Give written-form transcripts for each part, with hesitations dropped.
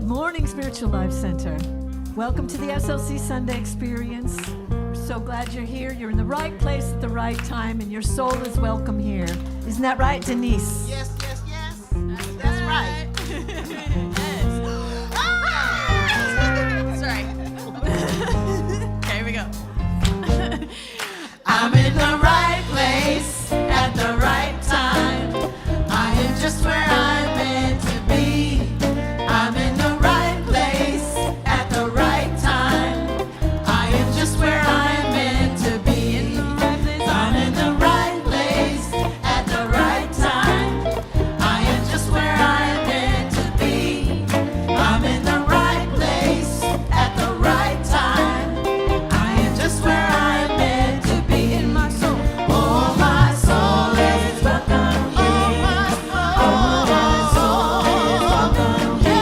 Good morning, Spiritual Life Center. Welcome to the SLC Sunday Experience. We're so glad you're here. You're in the right place at the right time, and your soul is welcome here. Isn't that right, Denise? Yes. That's right. Yes. That's right. Okay, here we go. I'm in the right place at the right time. I am just where I'm meant to be. I'm in the right place at the right time. I am just where I'm meant to be. I'm in the right place at the right time. I am just where I'm meant to be. I'm in the right place at the right time. I am just where I'm meant to be. In my soul. Oh, my soul is welcome here. Oh, my soul is welcome here.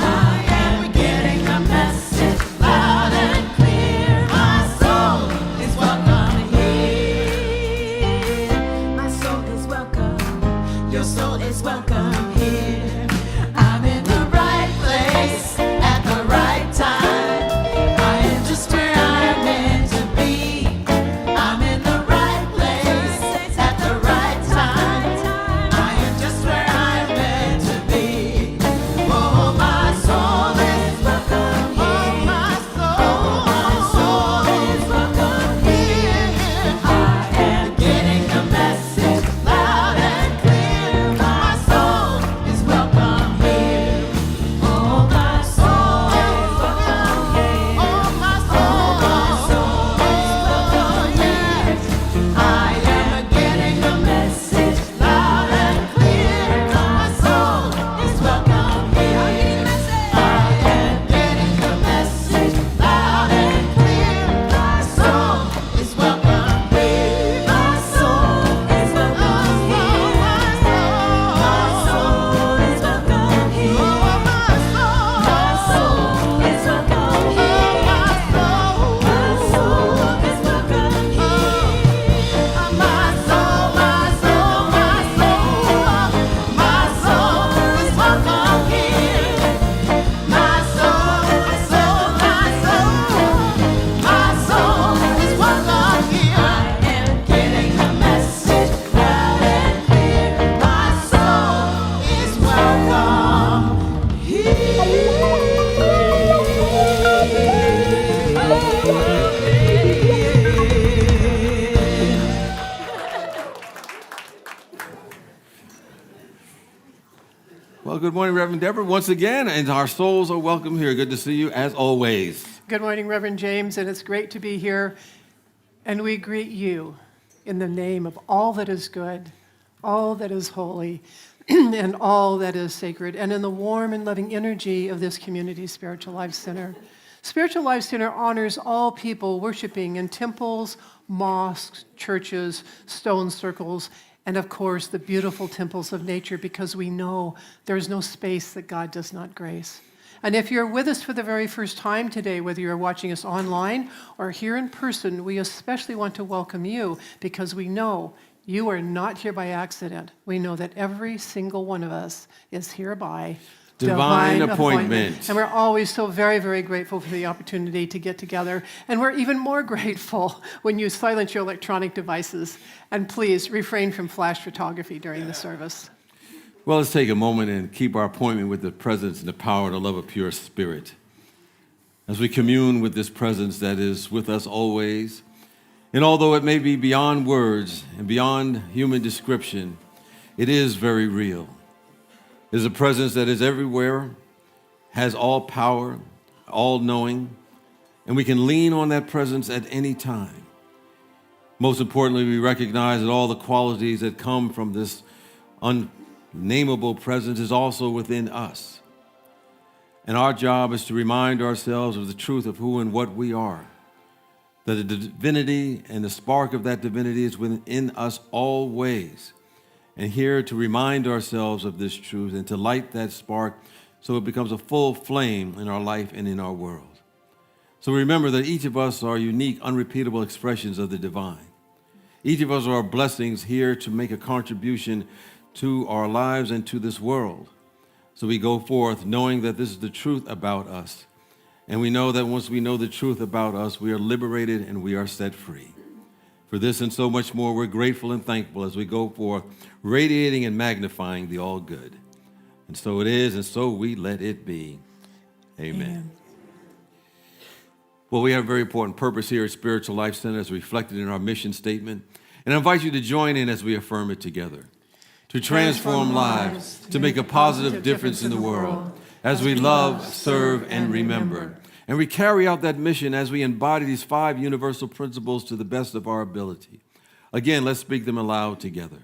I am getting the message loud and clear. My soul is welcome here. My soul is welcome. Your soul is welcome here. I'm in the right place at the right time. I am just where I'm meant to be. I'm in the right place at the right time. I am just where I'm meant to be. Oh, my soul is welcome here. My soul is welcome here. I am getting the message loud and clear. My soul is welcome here. Oh, my soul is welcome here. Oh, my soul is welcome here. I am getting the message loud and clear. My soul is welcome here. I am getting the message loud and clear. My soul is welcome here. My soul is welcome here. My soul is welcome here. My soul is welcome here. My soul is welcome here. My soul, my soul, my soul, my soul is welcome here. My soul, my soul, my soul is welcome here. I am getting the message loud and clear. My soul is welcome here. Well, good morning, Reverend Deborah, once again, and our souls are welcome here. Good to see you, as always. Good morning, Reverend James, and it's great to be here. And we greet you in the name of all that is good, all that is holy, and all that is sacred, and in the warm and loving energy of this community Spiritual Life Center. Spiritual Life Center honors all people worshiping in temples, mosques, churches, stone circles, and of course, the beautiful temples of nature, because we know there's no space that God does not grace. And if you're with us for the very first time today, whether you're watching us online or here in person, we especially want to welcome you, because we know you are not here by accident. We know that every single one of us is here by Divine appointment. And we're always so very, very grateful for the opportunity to get together. And we're even more grateful when you silence your electronic devices. And please refrain from flash photography during the service. Well, let's take a moment and keep our appointment with the presence and the power and the love of pure spirit. As we commune with this presence that is with us always, and although it may be beyond words and beyond human description, it is very real. It is a presence that is everywhere, has all power, all knowing, and we can lean on that presence at any time. Most importantly, we recognize that all the qualities that come from this unnameable presence is also within us. And our job is to remind ourselves of the truth of who and what we are, that the divinity and the spark of that divinity is within us always. And here to remind ourselves of this truth and to light that spark so it becomes a full flame in our life and in our world. So remember that each of us are unique, unrepeatable expressions of the divine. Each of us are blessings here to make a contribution to our lives and to this world. So we go forth knowing that this is the truth about us. And we know that once we know the truth about us, we are liberated and we are set free. For this and so much more, we're grateful and thankful as we go forth, radiating and magnifying the all good. And so it is, and so we let it be. Amen. Well, we have a very important purpose here at Spiritual Life Center as reflected in our mission statement. And I invite you to join in as we affirm it together. To transform lives, to make a positive difference in the world, as we love, serve, and remember. And we carry out that mission as we embody these 5 universal principles to the best of our ability. Again, let's speak them aloud together.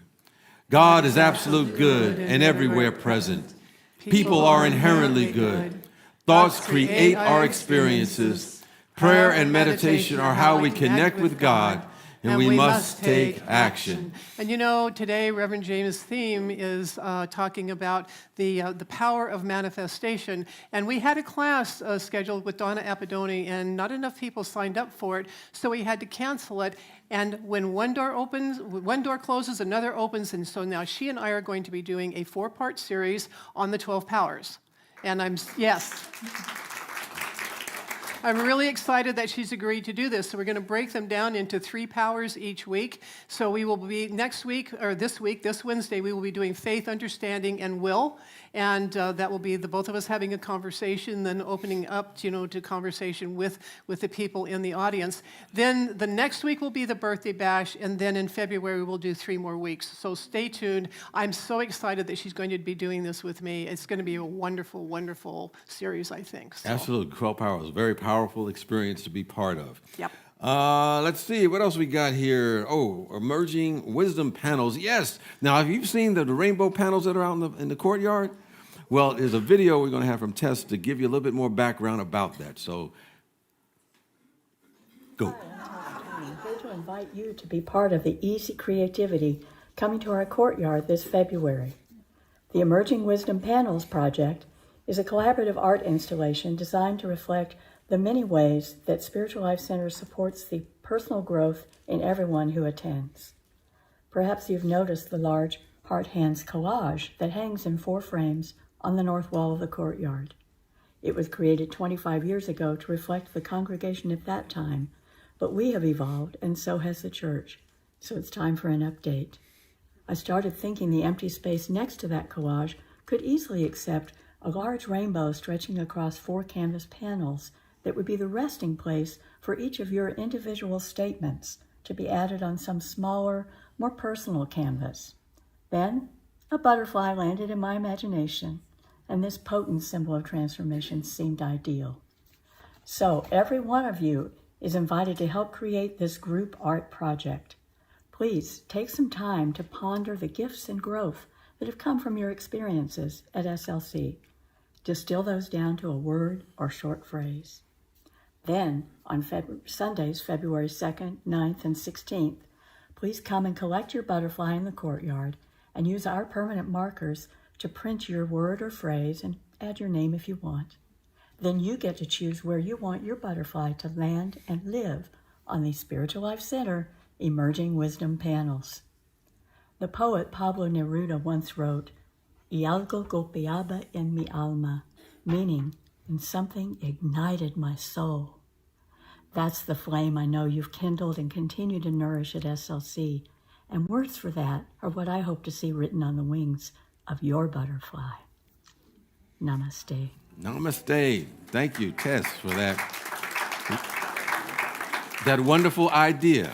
God is absolute good and everywhere present. People are inherently good. Thoughts create our experiences. Prayer and meditation are how we connect with God, and we must take action. And you know, today Reverend James' theme is talking about the power of manifestation. And we had a class scheduled with Donna Apodoni, and not enough people signed up for it, so we had to cancel it. And when one door closes, another opens, and so now she and I are going to be doing a 4-part series on the 12 powers. And I'm really excited that she's agreed to do this. So we're going to break them down into 3 powers each week. So we will be this Wednesday, we will be doing faith, understanding, and will. And that will be the both of us having a conversation, then opening up, to conversation with the people in the audience. Then the next week will be the birthday bash, and then in February we'll do 3 more weeks. So stay tuned. I'm so excited that she's going to be doing this with me. It's going to be a wonderful, wonderful series, I think. So. Absolutely. 12 powers, a very powerful experience to be part of. Yep. Let's see, what else we got here? Oh, emerging wisdom panels. Yes. Now, have you seen the rainbow panels that are out in the courtyard? Well, there's a video we're going to have from Tess to give you a little bit more background about that. So, go. I'm here to invite you to be part of the Easy Creativity coming to our courtyard this February. The Emerging Wisdom Panels project is a collaborative art installation designed to reflect the many ways that Spiritual Life Center supports the personal growth in everyone who attends. Perhaps you've noticed the large Heart Hands collage that hangs in 4 frames on the north wall of the courtyard. It was created 25 years ago to reflect the congregation at that time, but we have evolved and so has the church, so it's time for an update. I started thinking the empty space next to that collage could easily accept a large rainbow stretching across 4 canvas panels that would be the resting place for each of your individual statements to be added on some smaller, more personal canvas. Then, a butterfly landed in my imagination, and this potent symbol of transformation seemed ideal. So, every one of you is invited to help create this group art project. Please take some time to ponder the gifts and growth that have come from your experiences at SLC. Distill those down to a word or short phrase. Then, on Sundays, February 2nd, 9th, and 16th, please come and collect your butterfly in the courtyard and use our permanent markers to print your word or phrase and add your name if you want. Then you get to choose where you want your butterfly to land and live on the Spiritual Life Center Emerging Wisdom Panels. The poet Pablo Neruda once wrote, "Y algo golpeaba en mi alma," meaning, and something ignited my soul. That's the flame I know you've kindled and continue to nourish at SLC, and words for that are what I hope to see written on the wings of your butterfly. Namaste. Namaste. Thank you, Tess, for that wonderful idea.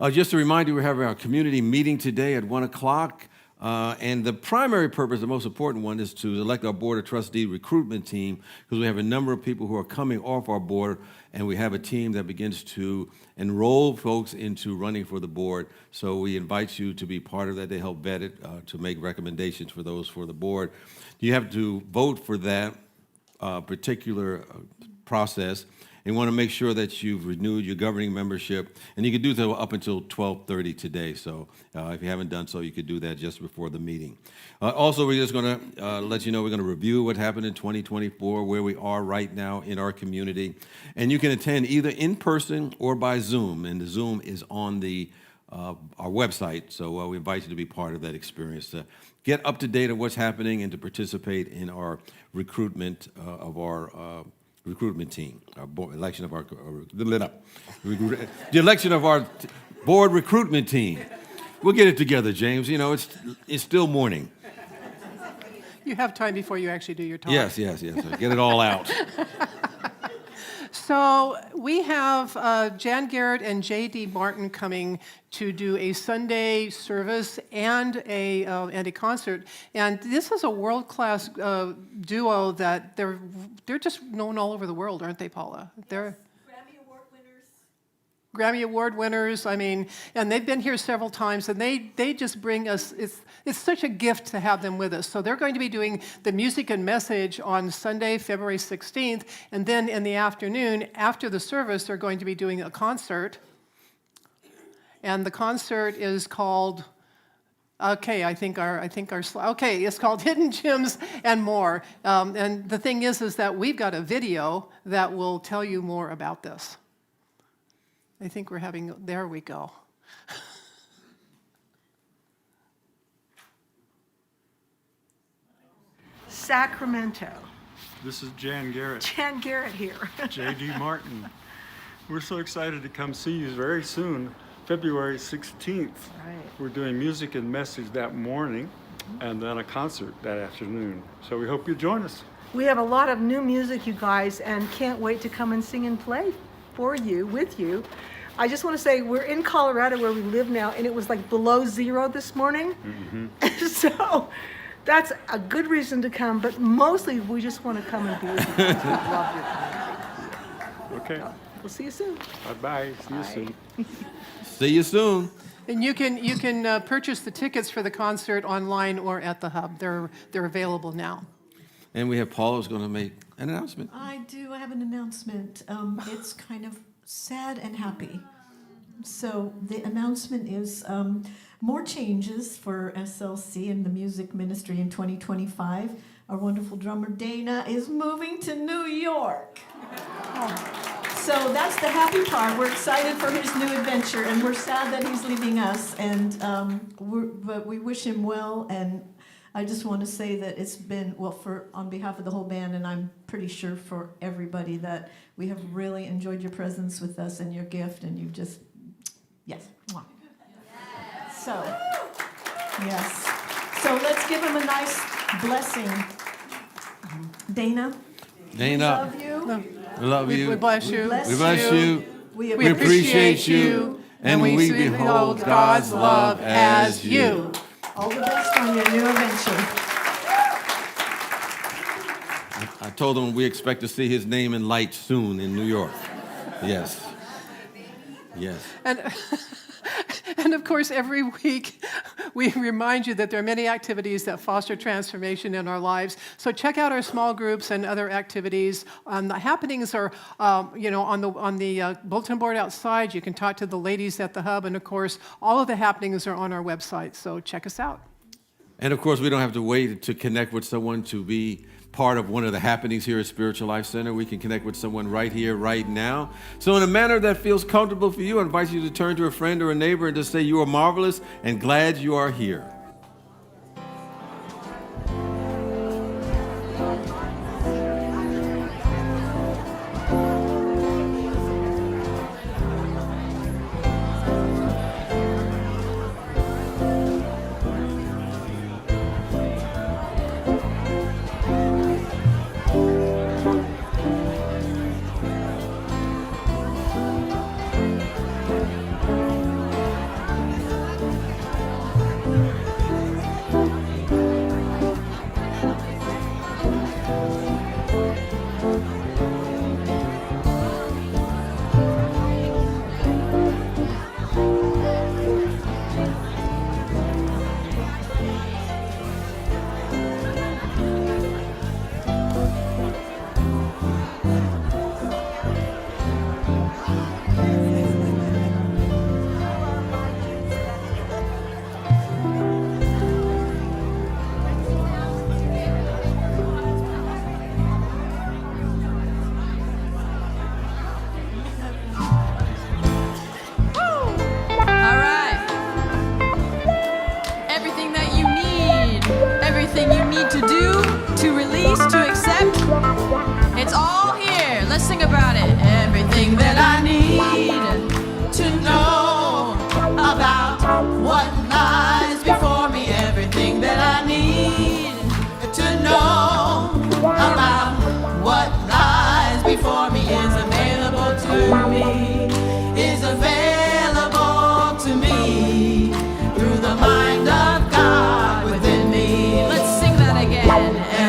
Just to remind you, we're having our community meeting today at 1 o'clock. And the primary purpose, the most important one, is to elect our Board of Trustee recruitment team, because we have a number of people who are coming off our board, and we have a team that begins to enroll folks into running for the board. So we invite you to be part of that. They help vet it, to make recommendations for those for the board. You have to vote for that particular process. And want to make sure that you've renewed your governing membership. And you can do so up until 12:30 today. So if you haven't done so, you could do that just before the meeting. Also, we're just going to let you know we're going to review what happened in 2024, where we are right now in our community. And you can attend either in person or by Zoom. And the Zoom is on the our website. So we invite you to be part of that experience, to get up to date on what's happening and to participate in our recruitment of our recruitment team, election of our the election of our board recruitment team. We'll get it together, James. You know, it's still morning. You have time before you actually do your talk. Yes. Get it all out. So we have Jan Garrett and J.D. Martin coming to do a Sunday service and a concert. And this is a world-class duo that they're just known all over the world, aren't they, Paula? They're Grammy Award winners, I mean, and they've been here several times, and they just bring us, it's such a gift to have them with us. So they're going to be doing the music and message on Sunday, February 16th, and then in the afternoon, after the service, they're going to be doing a concert. And the concert is called, it's called Hidden Gems and More. And the thing is that we've got a video that will tell you more about this. I think there we go. Sacramento. This is Jan Garrett. Jan Garrett here. J.D. Martin. We're so excited to come see you very soon, February 16th. Right. We're doing music and message that morning and then a concert that afternoon. So we hope you join us. We have a lot of new music, you guys, and can't wait to come and sing and play for you, with you. I just want to say we're in Colorado where we live now, and it was like below zero this morning. Mm-hmm. So that's a good reason to come, but mostly we just want to come and be with you. We love your time. Okay. We'll see you soon. Bye-bye. See you soon. See you soon. And you can purchase the tickets for the concert online or at the hub. They're available now. And we have Paula's going to make an announcement. I do. I have an announcement. It's kind of sad and happy. So the announcement is more changes for SLC and the music ministry in 2025. Our wonderful drummer Dana is moving to New York. So that's the happy part. We're excited for his new adventure, and we're sad that he's leaving us. And but we wish him well. And I just want to say that it's been, on behalf of the whole band, and I'm pretty sure for everybody, that we have really enjoyed your presence with us and your gift, and you've just, yes. Mwah. So, yes. So let's give him a nice blessing. Dana. We love you. We love you. We bless you. We bless you. We appreciate you. And we behold God's love as you. All the best on your new adventure. I told him we expect to see his name in lights soon in New York. Yes. Yes. And of course, every week we remind you that there are many activities that foster transformation in our lives. So check out our small groups and other activities. The happenings are, on the bulletin board outside. You can talk to the ladies at the hub, and of course, all of the happenings are on our website. So check us out. And of course, we don't have to wait to connect with someone to be part of one of the happenings here at Spiritual Life Center. We can connect with someone right here, right now. So in a manner that feels comfortable for you, I invite you to turn to a friend or a neighbor and just say, you are marvelous and glad you are here. what lies before me, everything that I need to know about what lies before me is available to me, is available to me through the mind of God within me. Let's sing that again.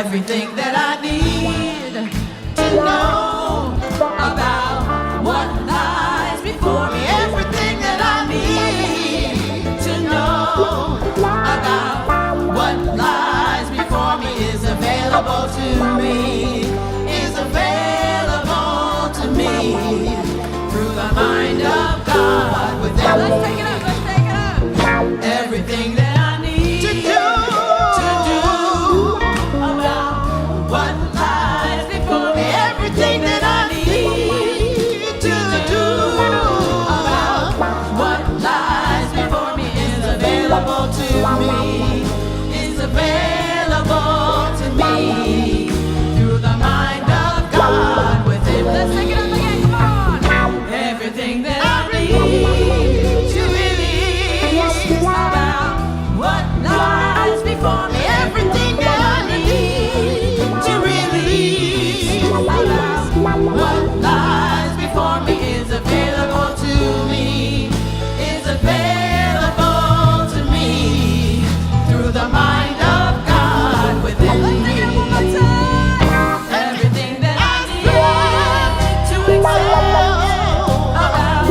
Everything that I need to know about what lies before me, everything that I need to know about what lies before me is available to me, is available to me through the mind of God within me. Let's take it up. Let's take it up. Everything that I need to do about what lies before me, everything that I need to do about what lies before me is available to me, is available to me through the mind of God within me. Let's take it up again. Come on. Everything that I need to release about what lies before me, everything that I need to release about what lies before me is available to me, is available to me through the mind of God within me. Everything that I need to excel about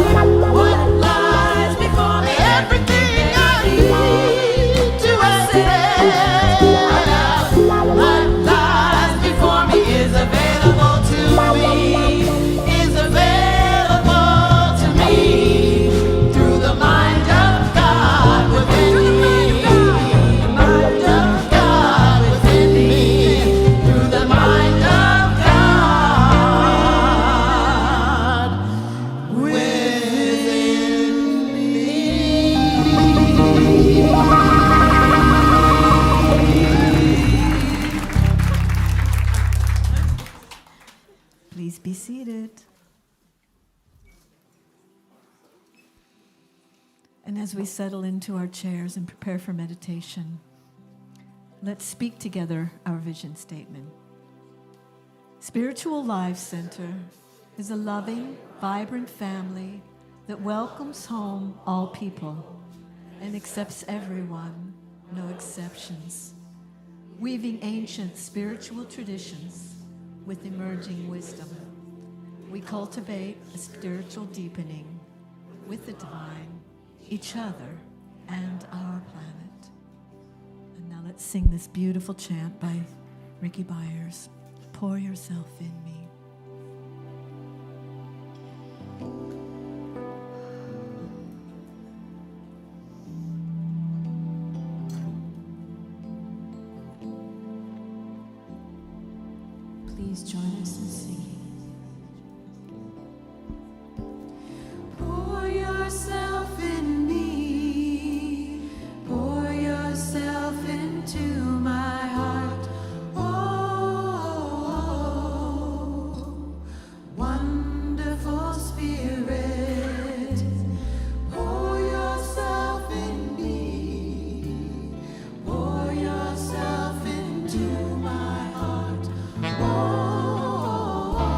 what lies before me, everything I need to excel about what lies before me is available to me, is available to me through the mind of God within me, mind of God within me, through the mind of God within Please be seated. And as we settle into our chairs and prepare for meditation, let's speak together our vision statement. Spiritual Life Center is a loving, vibrant family that welcomes home all people and accepts everyone, no exceptions, weaving ancient spiritual traditions with emerging wisdom. We cultivate a spiritual deepening with the divine, each other, and our planet. And now let's sing this beautiful chant by Rickie Byars. Pour yourself in me. Please join us in singing. Pour yourself in me, pour yourself into my heart. Oh, wonderful Spirit, pour yourself in me, pour yourself into my heart. Oh,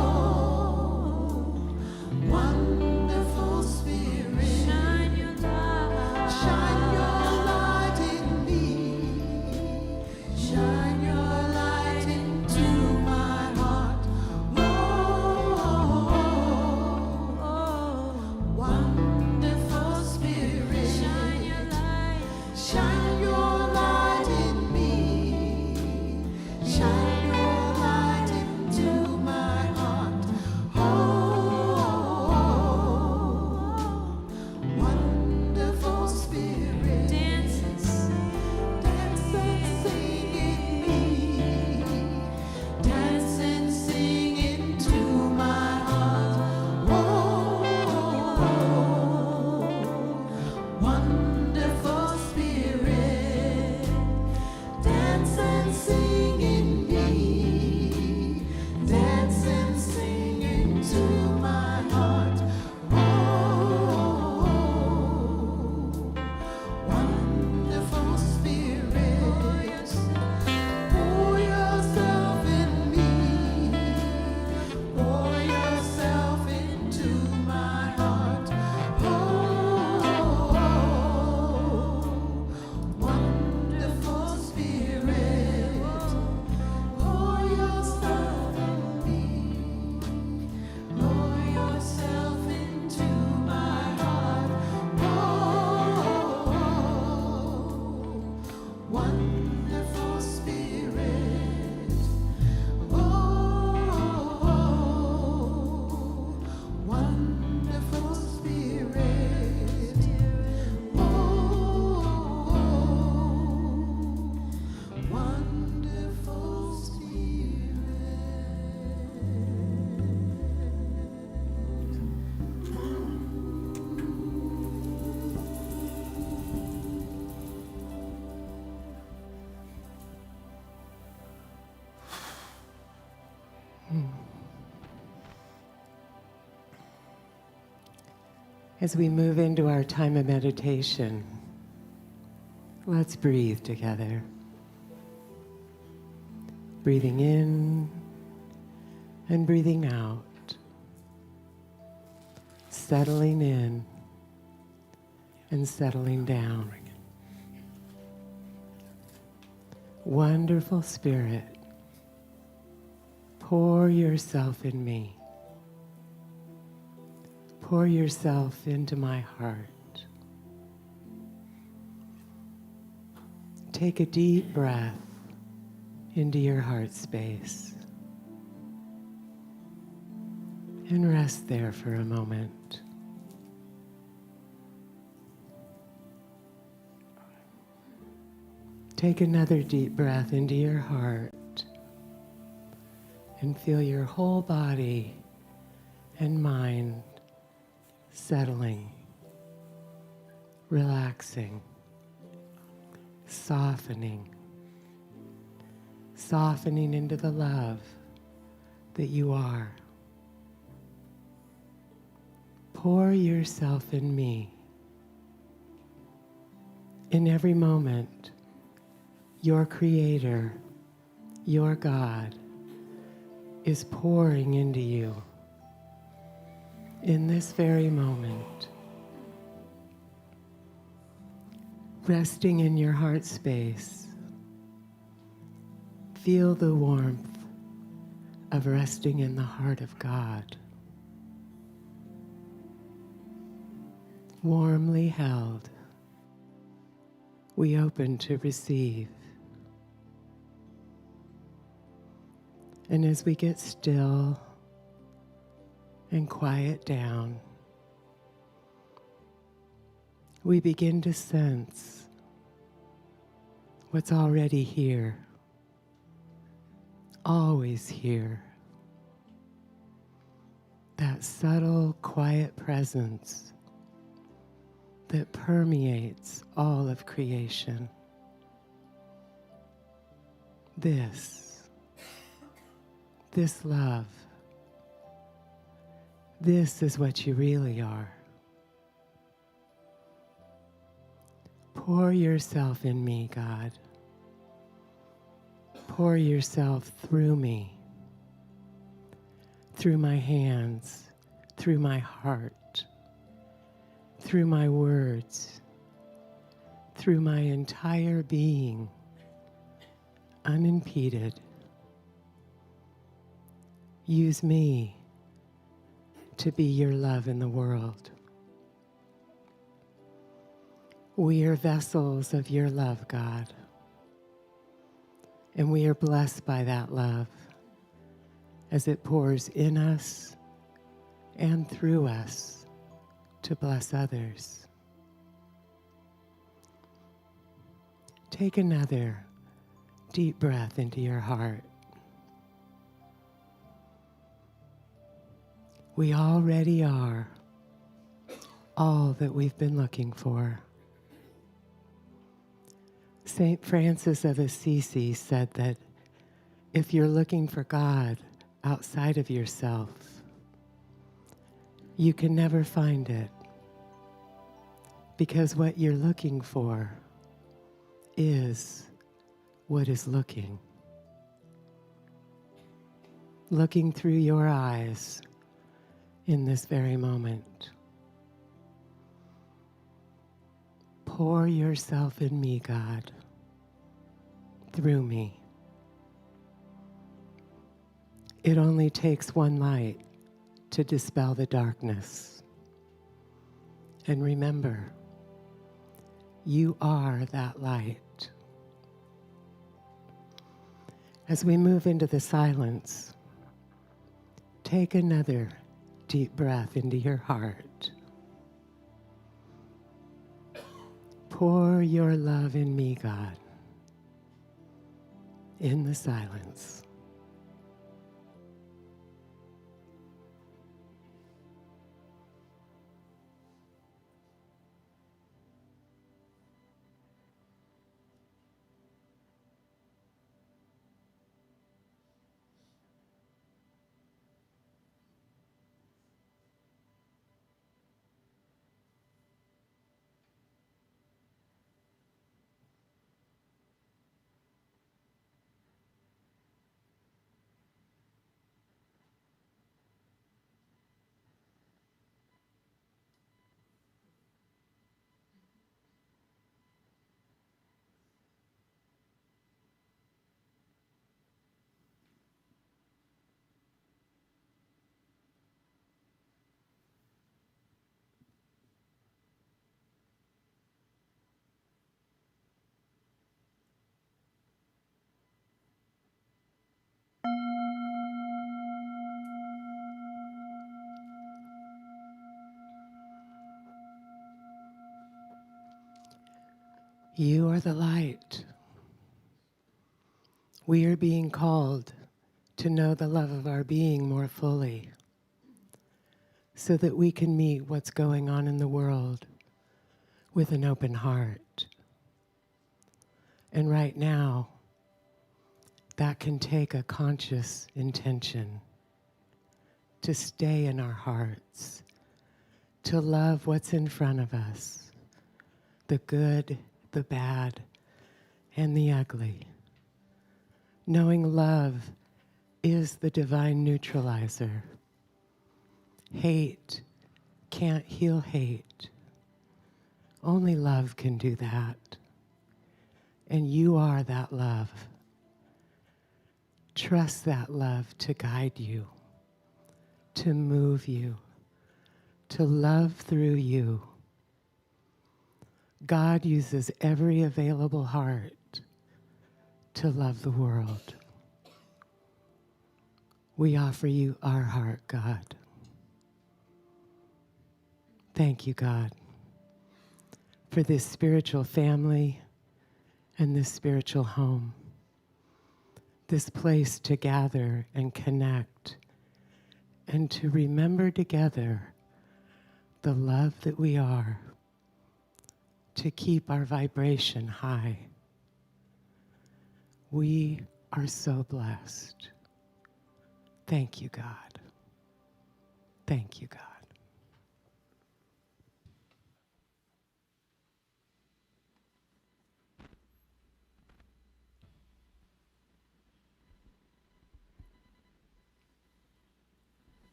As we move into our time of meditation, let's breathe together. Breathing in and breathing out. Settling in and settling down. Wonderful Spirit, pour yourself in me. Pour yourself into my heart. Take a deep breath into your heart space and rest there for a moment. Take another deep breath into your heart and feel your whole body and mind settling, relaxing, softening into the love that you are. Pour yourself in me. In every moment, your Creator, your God, is pouring into you. In this very moment, resting in your heart space, feel the warmth of resting in the heart of God. Warmly held, we open to receive. And as we get still and quiet down, we begin to sense what's already here, always here. That subtle, quiet presence that permeates all of creation. This love, this is what you really are. Pour yourself in me, God. Pour yourself through me, through my hands, through my heart, through my words, through my entire being, unimpeded. Use me to be your love in the world. We are vessels of your love, God. And we are blessed by that love as it pours in us and through us to bless others. Take another deep breath into your heart. We already are all that we've been looking for. St. Francis of Assisi said that if you're looking for God outside of yourself, you can never find it, because what you're looking for is what is looking. Looking through your eyes in this very moment. Pour yourself in me, God, through me. It only takes one light to dispel the darkness. And remember, you are that light. As we move into the silence, take another deep breath into your heart. Pour your love in me, God, in the silence. You are the light. We are being called to know the love of our being more fully so that we can meet what's going on in the world with an open heart. And right now, that can take a conscious intention to stay in our hearts, to love what's in front of us, the good, the bad, and the ugly. Knowing love is the divine neutralizer. Hate can't heal hate. Only love can do that. And you are that love. Trust that love to guide you, to move you, to love through you. God uses every available heart to love the world. We offer you our heart, God. Thank you, God, for this spiritual family and this spiritual home, this place to gather and connect and to remember together the love that we are, to keep our vibration high. We are so blessed. Thank you, God. Thank you, God.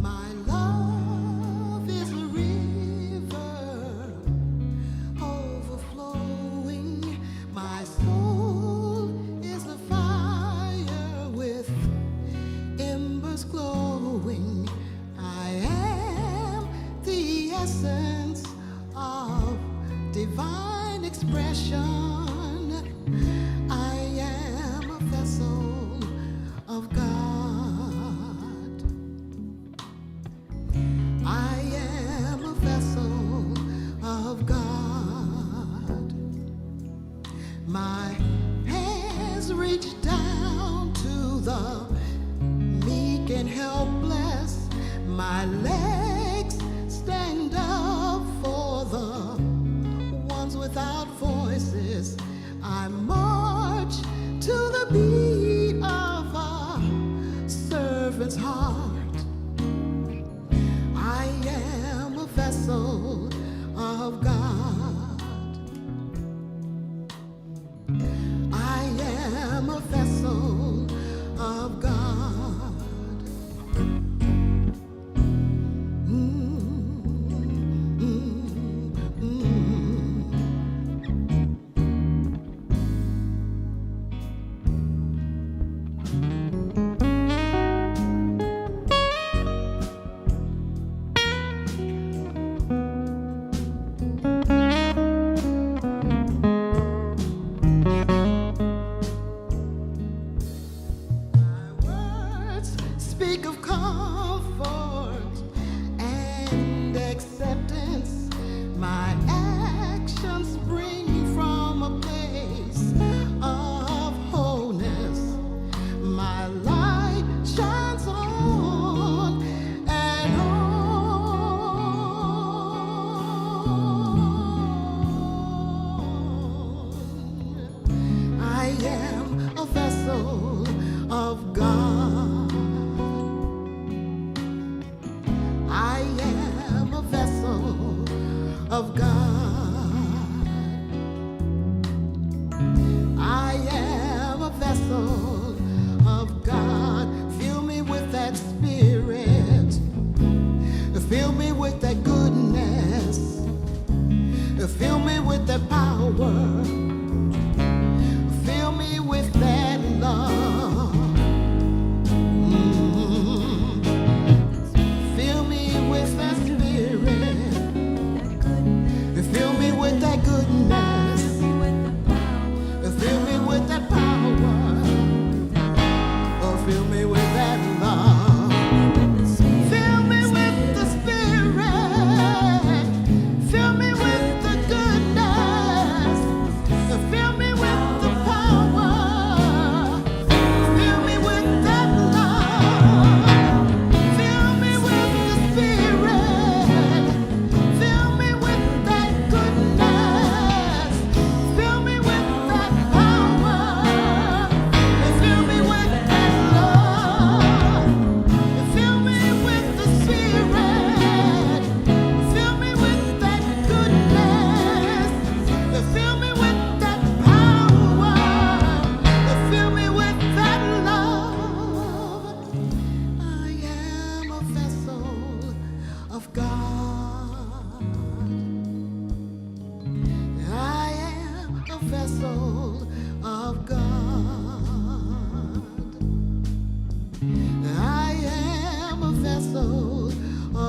My love is a river overflowing. My soul is a fire with embers glowing. I am the essence of divine expression. I am a vessel of God. I am a vessel of God. My hands reach down to the meek and helpless. My legs stand up for the ones without voices. I march to the beat of a servant's heart. I am a vessel of God. I am a vessel of God. My words speak of comfort and acceptance. My actions bring from a place of wholeness. My light shines on and on. I am a vessel of God. I am a vessel of God. I am a vessel of God. Fill me with that spirit. Fill me with that goodness. Fill me with that power. Fill me with that love.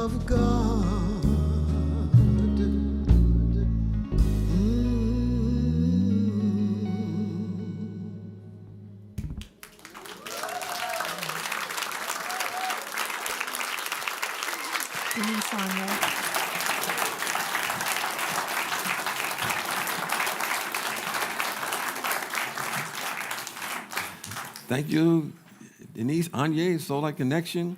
of God. Denise on there. Thank you, Denise, Anye, Soul Light Connection.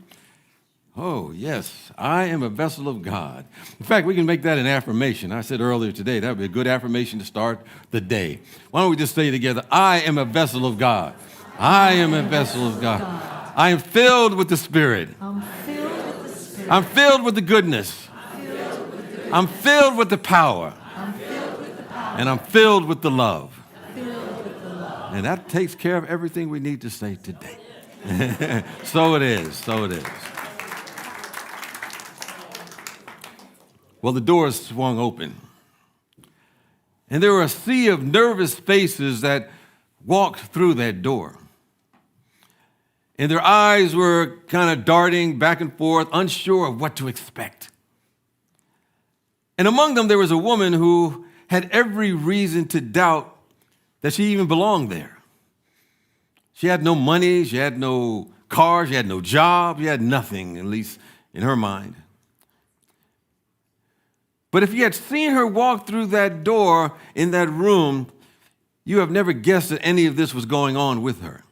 Oh, yes, I am a vessel of God. In fact, we can make that an affirmation. I said earlier today, that would be a good affirmation to start the day. Why don't we just say together, I am a vessel of God. I am a vessel of God. I am filled with the Spirit. I'm filled with the Spirit. I'm filled with the goodness. I'm filled with the power. I'm filled with the power. And I'm filled with the love. Filled with the love. And that takes care of everything we need to say today. So it is. So it is. Well, the doors swung open. And there were a sea of nervous faces that walked through that door. And their eyes were kind of darting back and forth, unsure of what to expect. And among them, there was a woman who had every reason to doubt that she even belonged there. She had no money, she had no car, she had no job, she had nothing, at least in her mind. But if you had seen her walk through that door in that room, you have never guessed that any of this was going on with her.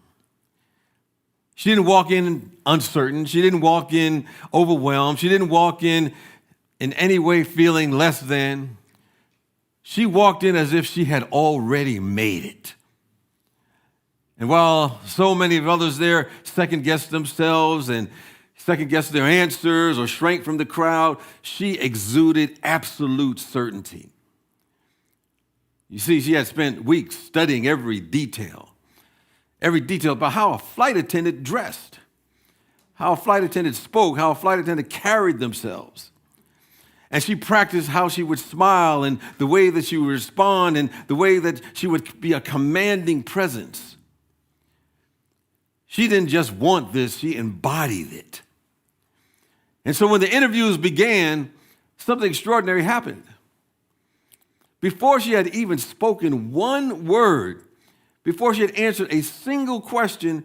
She didn't walk in uncertain. She didn't walk in overwhelmed. She didn't walk in any way feeling less than. She walked in as if she had already made it. And while so many of others there second-guessed themselves and second-guessed their answers or shrank from the crowd, she exuded absolute certainty. You see, she had spent weeks studying every detail about how a flight attendant dressed, how a flight attendant spoke, how a flight attendant carried themselves. And she practiced how she would smile and the way that she would respond and the way that she would be a commanding presence. She didn't just want this, she embodied it. And so when the interviews began, something extraordinary happened. Before she had even spoken one word, before she had answered a single question,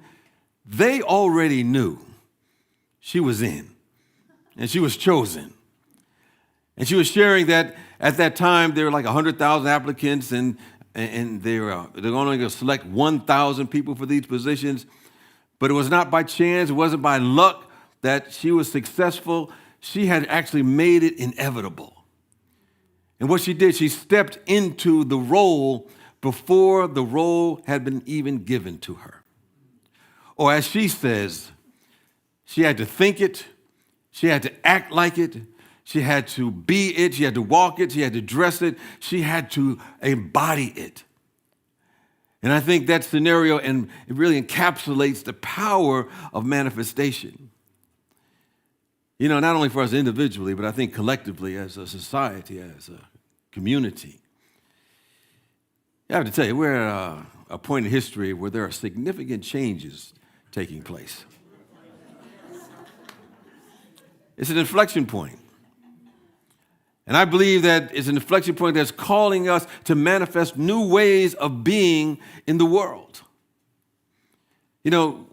they already knew she was in and she was chosen. And she was sharing that at that time there were like 100,000 applicants and they're only going to select 1,000 people for these positions. But it was not by chance, it wasn't by luck that she was successful. She had actually made it inevitable. And what she did, she stepped into the role before the role had been even given to her. Or as she says, she had to think it, she had to act like it, she had to be it, she had to walk it, she had to dress it, she had to embody it. And I think that scenario and it really encapsulates the power of manifestation. You know, not only for us individually, but I think collectively as a society, as a community. I have to tell you, we're at a point in history where there are significant changes taking place. It's an inflection point. And I believe that it's an inflection point that's calling us to manifest new ways of being in the world. You know,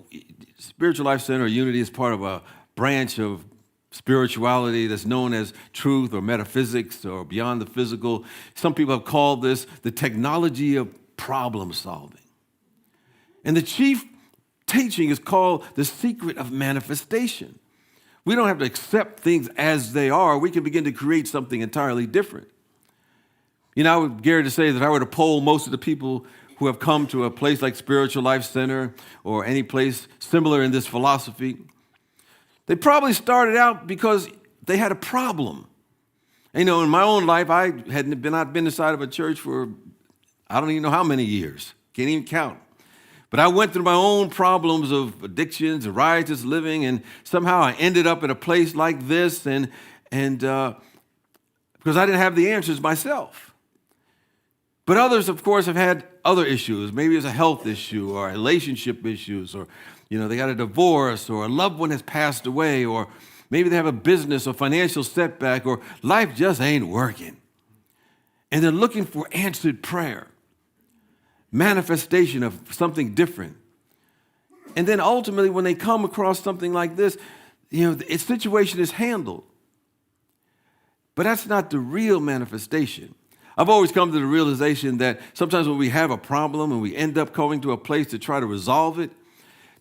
Spiritual Life Center or Unity is part of a branch of spirituality that's known as truth or metaphysics or beyond the physical. Some people have called this the technology of problem solving. And the chief teaching is called the secret of manifestation. We don't have to accept things as they are. We can begin to create something entirely different. You know, I would dare to say that if I were to poll most of the people who have come to a place like Spiritual Life Center or any place similar in this philosophy, they probably started out because they had a problem. And, you know, in my own life, I had not been inside of a church for I don't even know how many years. Can't even count. But I went through my own problems of addictions and riotous living, and somehow I ended up in a place like this, and because I didn't have the answers myself. But others, of course, have had other issues. Maybe it's a health issue or relationship issues, or they got a divorce, or a loved one has passed away, or Maybe they have a business or financial setback, or life just ain't working. And they're looking for answered prayer, manifestation of something different. And then ultimately, when they come across something like this, its situation is handled. But that's not the real manifestation. I've always come to the realization that sometimes when we have a problem and we end up going to a place to try to resolve it,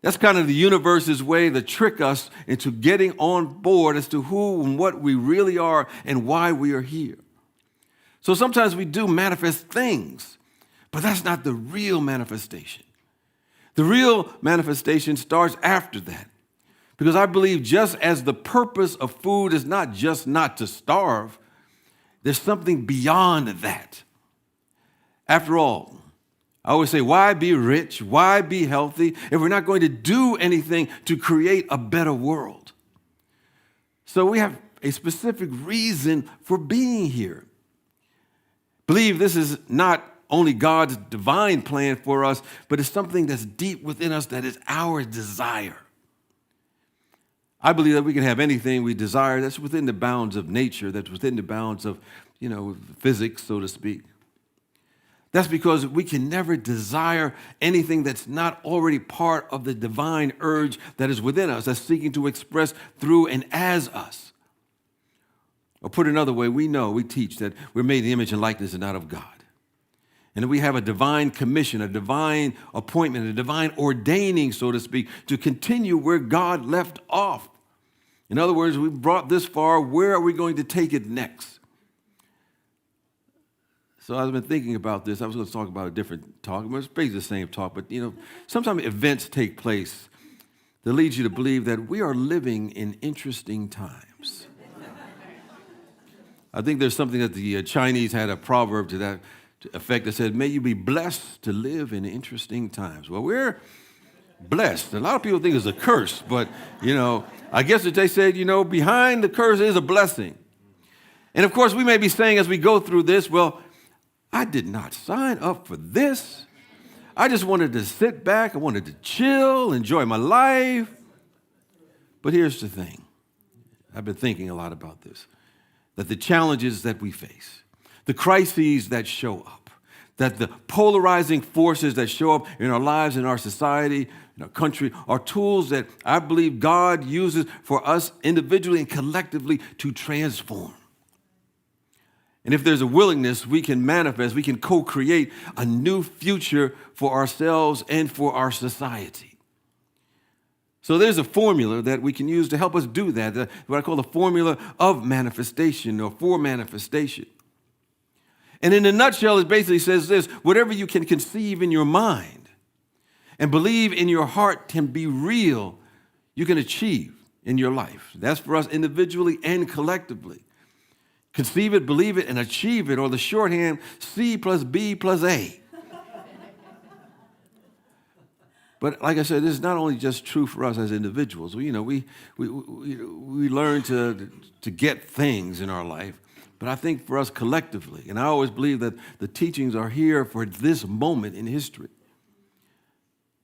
that's kind of the universe's way to trick us into getting on board as to who and what we really are and why we are here. So sometimes we do manifest things, but that's not the real manifestation. The real manifestation starts after that. Because I believe just as the purpose of food is not just not to starve, there's something beyond that. After all, I always say, why be rich? Why be healthy if we're not going to do anything to create a better world? So we have a specific reason for being here. Believe this is not only God's divine plan for us, but it's something that's deep within us that is our desire. I believe that we can have anything we desire that's within the bounds of nature, that's within the bounds of, physics, so to speak. That's because we can never desire anything that's not already part of the divine urge that is within us, that's seeking to express through and as us. Or put another way, we teach that we're made in the image and likeness and not of God. And that we have a divine commission, a divine appointment, a divine ordaining, so to speak, to continue where God left off. In other words, we've brought this far, where are we going to take it next? So I've been thinking about this. I was going to talk about a different talk. It's basically the same talk, but sometimes events take place that lead you to believe that we are living in interesting times. I think there's something that the Chinese had a proverb to that effect that said, may you be blessed to live in interesting times. Well, we're blessed. A lot of people think it's a curse, but, I guess that they said, behind the curse is a blessing. And of course, we may be saying as we go through this, well, I did not sign up for this. I just wanted to sit back. I wanted to chill, enjoy my life. But here's the thing. I've been thinking a lot about this, that the challenges that we face, the crises that show up, that the polarizing forces that show up in our lives, in our society, in our country, are tools that I believe God uses for us individually and collectively to transform. And if there's a willingness, we can manifest, we can co-create a new future for ourselves and for our society. So there's a formula that we can use to help us do that, what I call the formula of manifestation or for manifestation. And in a nutshell, it basically says this: whatever you can conceive in your mind and believe in your heart can be real, you can achieve in your life. That's for us individually and collectively. Conceive it, believe it, and achieve it, or the shorthand, C plus B plus A. But like I said, this is not only just true for us as individuals. We learn to get things in our life, but I think for us collectively, and I always believe that the teachings are here for this moment in history.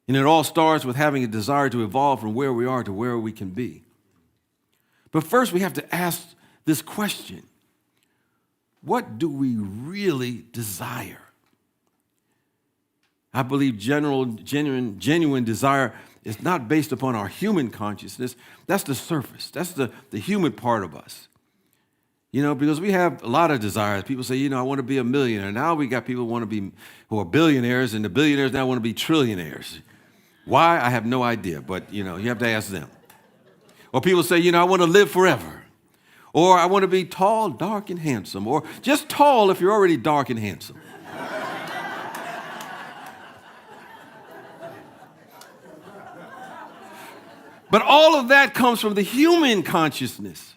And it all starts with having a desire to evolve from where we are to where we can be. But first, we have to ask this question: what do we really desire? I believe genuine desire is not based upon our human consciousness. That's the surface. That's the human part of us. Because we have a lot of desires. People say, I want to be a millionaire. Now we got people who are billionaires, and the billionaires now want to be trillionaires. Why? I have no idea, but, you have to ask them. Or people say, I want to live forever. Or I want to be tall, dark, and handsome. Or just tall if you're already dark and handsome. But all of that comes from the human consciousness.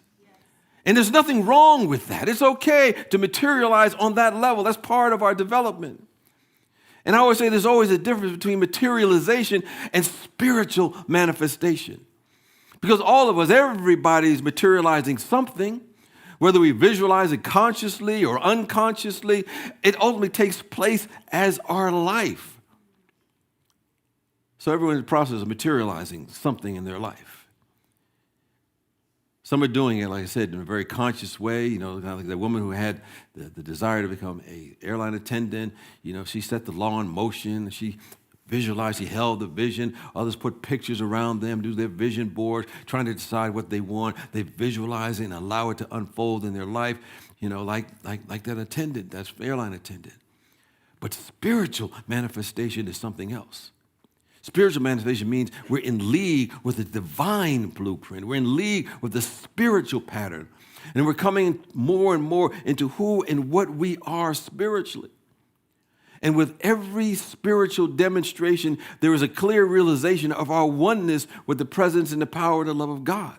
And there's nothing wrong with that. It's okay to materialize on that level. That's part of our development. And I always say there's always a difference between materialization and spiritual manifestation. Because all of us, everybody's materializing something, whether we visualize it consciously or unconsciously, it ultimately takes place as our life. So everyone's in the process of materializing something in their life. Some are doing it, like I said, in a very conscious way. You know, kind of like the woman who had the desire to become an airline attendant. You know, she set the law in motion. She visualized, she held the vision. Others put pictures around them, do their vision boards, trying to decide what they want. They visualize it and allow it to unfold in their life, you know, like that attendant, that airline attendant. But spiritual manifestation is something else. Spiritual manifestation means we're in league with the divine blueprint. We're in league with the spiritual pattern. And we're coming more and more into who and what we are spiritually. And with every spiritual demonstration, there is a clear realization of our oneness with the presence and the power and the love of God.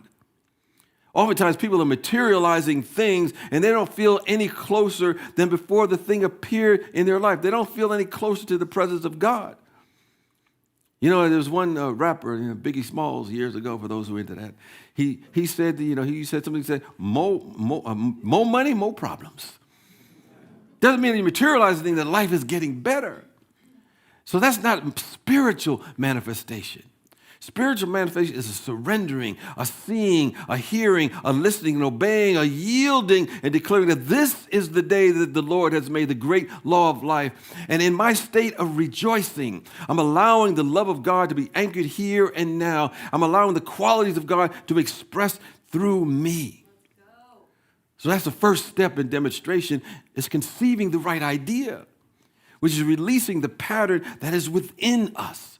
Oftentimes, people are materializing things, and they don't feel any closer than before the thing appeared in their life. They don't feel any closer to the presence of God. You know, there was one rapper, you know, Biggie Smalls, years ago, for those who are into that. He said, you know, he said something, he said, more money, more problems. Doesn't mean you materialize the thing that life is getting better. So that's not spiritual manifestation. Spiritual manifestation is a surrendering, a seeing, a hearing, a listening and obeying, a yielding and declaring that this is the day that the Lord has made, the great law of life. And in my state of rejoicing, I'm allowing the love of God to be anchored here and now. I'm allowing the qualities of God to express through me. So that's the first step in demonstration, is conceiving the right idea, which is releasing the pattern that is within us.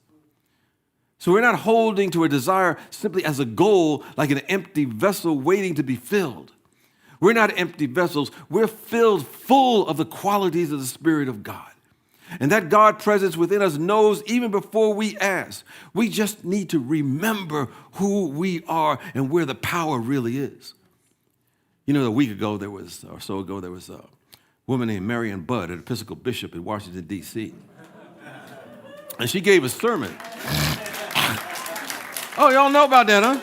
So we're not holding to a desire simply as a goal, like an empty vessel waiting to be filled. We're not empty vessels. We're filled full of the qualities of the Spirit of God. And that God presence within us knows even before we ask. We just need to remember who we are and where the power really is. You know, a week ago, there was a woman named Marion Budd, an Episcopal bishop in Washington, D.C. And she gave a sermon. Oh, y'all know about that, huh?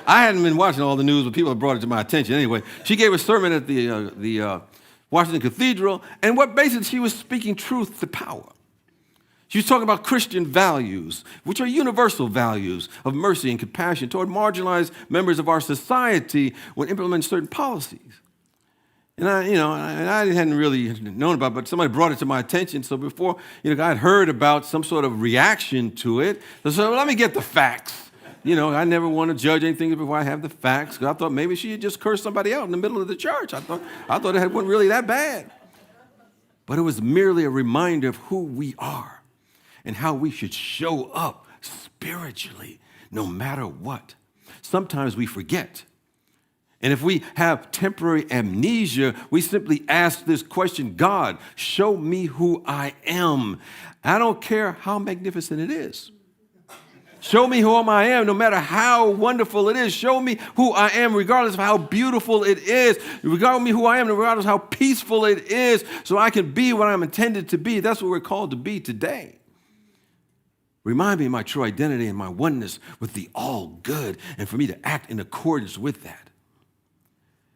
I hadn't been watching all the news, but people have brought it to my attention. Anyway, she gave a sermon at the Washington Cathedral, and what basically she was speaking truth to power. She was talking about Christian values, which are universal values of mercy and compassion toward marginalized members of our society when implementing certain policies. And I hadn't really known about it, but somebody brought it to my attention. So before, I had heard about some sort of reaction to it. So let me get the facts. I never want to judge anything before I have the facts. Because I thought maybe she had just cursed somebody out in the middle of the church. I thought it wasn't really that bad. But it was merely a reminder of who we are and how we should show up spiritually, no matter what. Sometimes we forget. And if we have temporary amnesia, we simply ask this question: God, show me who I am. I don't care how magnificent it is. Show me who I am, no matter how wonderful it is. Show me who I am, regardless of how beautiful it is. Regardless of who I am, regardless of how peaceful it is, so I can be what I'm intended to be. That's what we're called to be today. Remind me of my true identity and my oneness with the all good, and for me to act in accordance with that.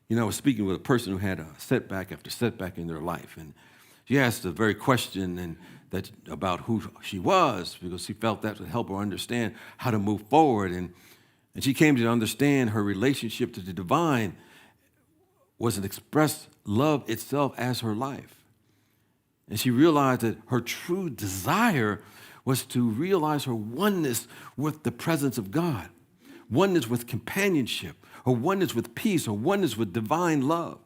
I was speaking with a person who had a setback after setback in their life, and she asked the very question about who she was, because she felt that would help her understand how to move forward. And she came to understand her relationship to the divine was an expressed love itself as her life. And she realized that her true desire was to realize her oneness with the presence of God, oneness with companionship, her oneness with peace, her oneness with divine love.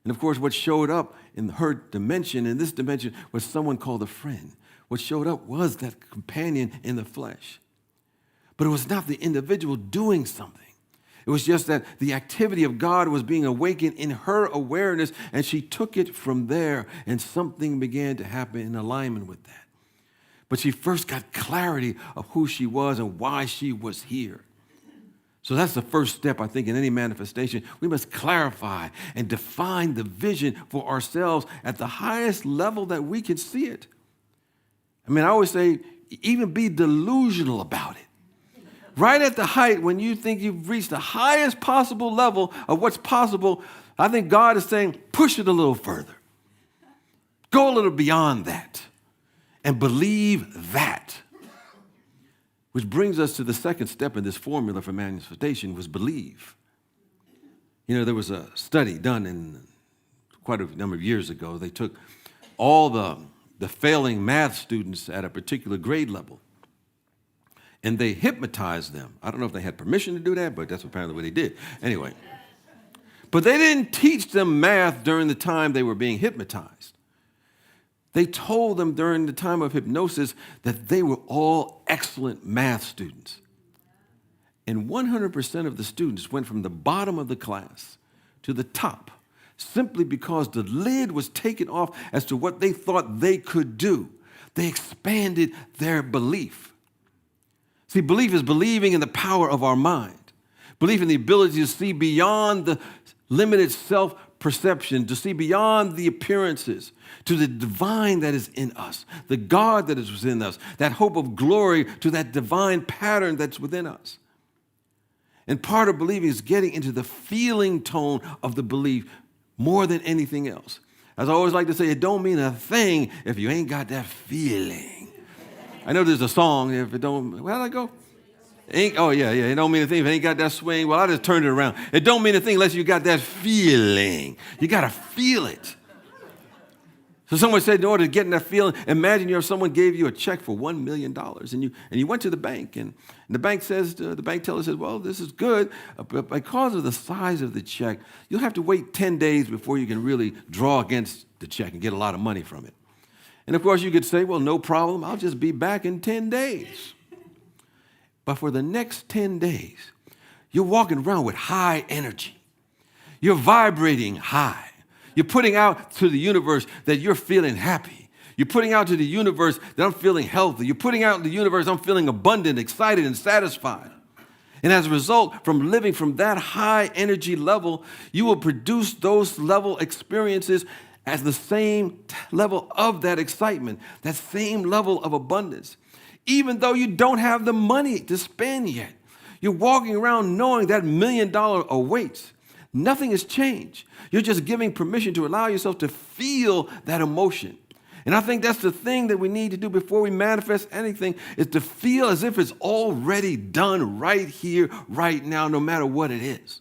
And of course, what showed up in her dimension, in this dimension, was someone called a friend. What showed up was that companion in the flesh. But it was not the individual doing something. It was just that the activity of God was being awakened in her awareness, and she took it from there, and something began to happen in alignment with that. But she first got clarity of who she was and why she was here. So that's the first step, I think, in any manifestation. We must clarify and define the vision for ourselves at the highest level that we can see it. I always say, even be delusional about it. Right at the height, when you think you've reached the highest possible level of what's possible, I think God is saying, push it a little further. Go a little beyond that and believe that. Which brings us to the second step in this formula for manifestation, was believe. You know, there was a study done in quite a number of years ago. They took all the failing math students at a particular grade level, and they hypnotized them. I don't know if they had permission to do that, but that's apparently what they did. Anyway, but they didn't teach them math during the time they were being hypnotized. They told them during the time of hypnosis that they were all excellent math students. And 100% of the students went from the bottom of the class to the top simply because the lid was taken off as to what they thought they could do. They expanded their belief. See, belief is believing in the power of our mind. Belief in the ability to see beyond the limited self-perception, to see beyond the appearances, to the divine that is in us, the God that is within us, that hope of glory, to that divine pattern that's within us. And part of believing is getting into the feeling tone of the belief more than anything else. As I always like to say, it don't mean a thing if you ain't got that feeling. I know there's a song, if it don't, where'd I go? Oh, yeah, it don't mean a thing if it ain't got that swing. Well, I just turned it around. It don't mean a thing unless you got that feeling. You got to feel it. So someone said, in order to get in that feeling, imagine if someone gave you a check for $1 million and you went to the bank and the bank says, the bank teller says, well, this is good, but because of the size of the check, you'll have to wait 10 days before you can really draw against the check and get a lot of money from it. And of course you could say, well, no problem, I'll just be back in 10 days. But for the next 10 days, you're walking around with high energy. You're vibrating high. You're putting out to the universe that you're feeling happy. You're putting out to the universe that I'm feeling healthy. You're putting out in the universe I'm feeling abundant, excited, and satisfied. And as a result, from living from that high energy level, you will produce those level experiences as the same level of that excitement, that same level of abundance. Even though you don't have the money to spend yet, you're walking around knowing that $1 million awaits. Nothing has changed. You're just giving permission to allow yourself to feel that emotion. And I think that's the thing that we need to do before we manifest anything, is to feel as if it's already done right here, right now, no matter what it is.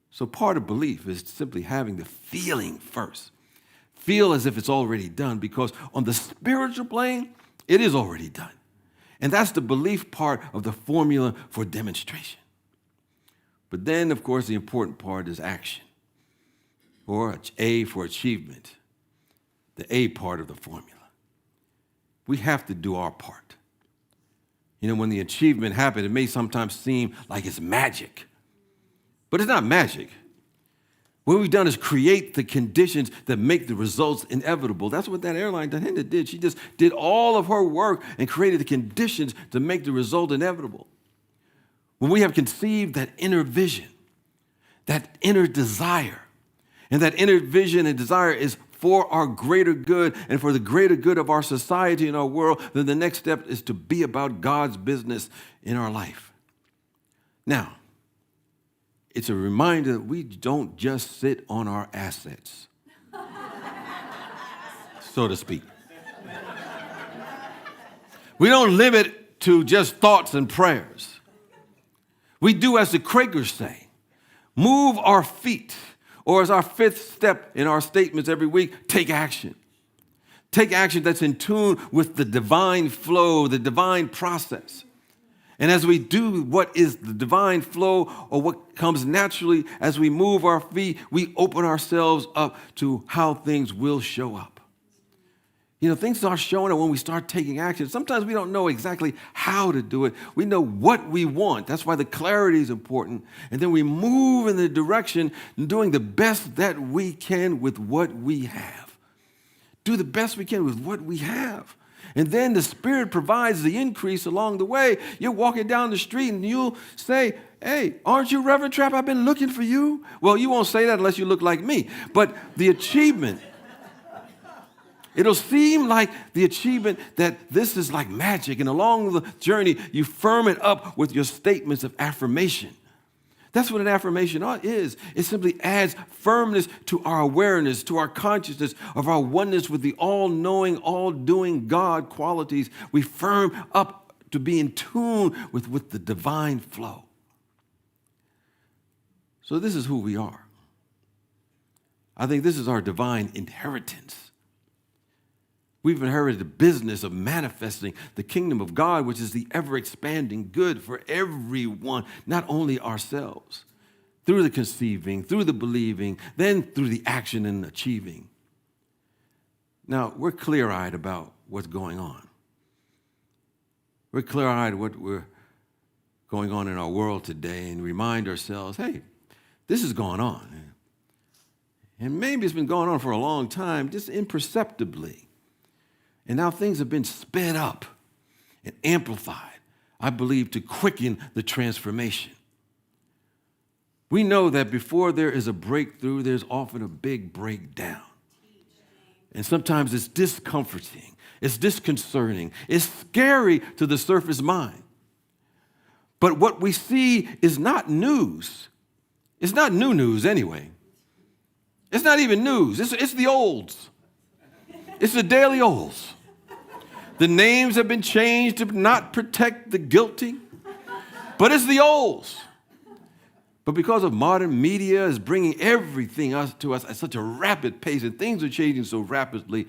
So part of belief is simply having the feeling first. Feel as if it's already done, because on the spiritual plane, it is already done. And that's the belief part of the formula for demonstration. But then, of course, the important part is action, or A for achievement, the A part of the formula. We have to do our part. You know, when the achievement happens, it may sometimes seem like it's magic, but it's not magic. What we've done is create the conditions that make the results inevitable. That's what that airline attendant did. She just did all of her work and created the conditions to make the result inevitable. When we have conceived that inner vision, that inner desire, and that inner vision and desire is for our greater good and for the greater good of our society and our world, then the next step is to be about God's business in our life. Now, it's a reminder that we don't just sit on our assets, so to speak. We don't limit to just thoughts and prayers. We do as the Quakers say, move our feet, or as our fifth step in our statements every week, take action. Take action that's in tune with the divine flow, the divine process. And as we do what is the divine flow, or what comes naturally as we move our feet, we open ourselves up to how things will show up. You know, things start showing up when we start taking action. Sometimes we don't know exactly how to do it. We know what we want. That's why the clarity is important. And then we move in the direction and doing the best that we can with what we have. Do the best we can with what we have. And then the Spirit provides the increase along the way. You're walking down the street and you'll say, hey, aren't you Reverend Trapp? I've been looking for you. Well, you won't say that unless you look like me. But the achievement, it'll seem like the achievement that this is like magic. And along the journey, you firm it up with your statements of affirmation. That's what an affirmation is. It simply adds firmness to our awareness, to our consciousness of our oneness with the all-knowing, all-doing God qualities. We firm up to be in tune with the divine flow. So this is who we are. I think this is our divine inheritance. We've inherited the business of manifesting the kingdom of God, which is the ever-expanding good for everyone, not only ourselves, through the conceiving, through the believing, then through the action and achieving. Now, we're clear-eyed about what's going on. We're clear-eyed what we're going on in our world today and remind ourselves, hey, this is going on. And maybe it's been going on for a long time, just imperceptibly. And now things have been sped up and amplified, I believe, to quicken the transformation. We know that before there is a breakthrough, there's often a big breakdown. And sometimes it's discomforting, it's disconcerting, it's scary to the surface mind. But what we see is not news. It's not new news anyway. It's not even news. It's the olds. It's the daily olds. The names have been changed to not protect the guilty, but it's the olds. But because of modern media is bringing everything to us at such a rapid pace, and things are changing so rapidly,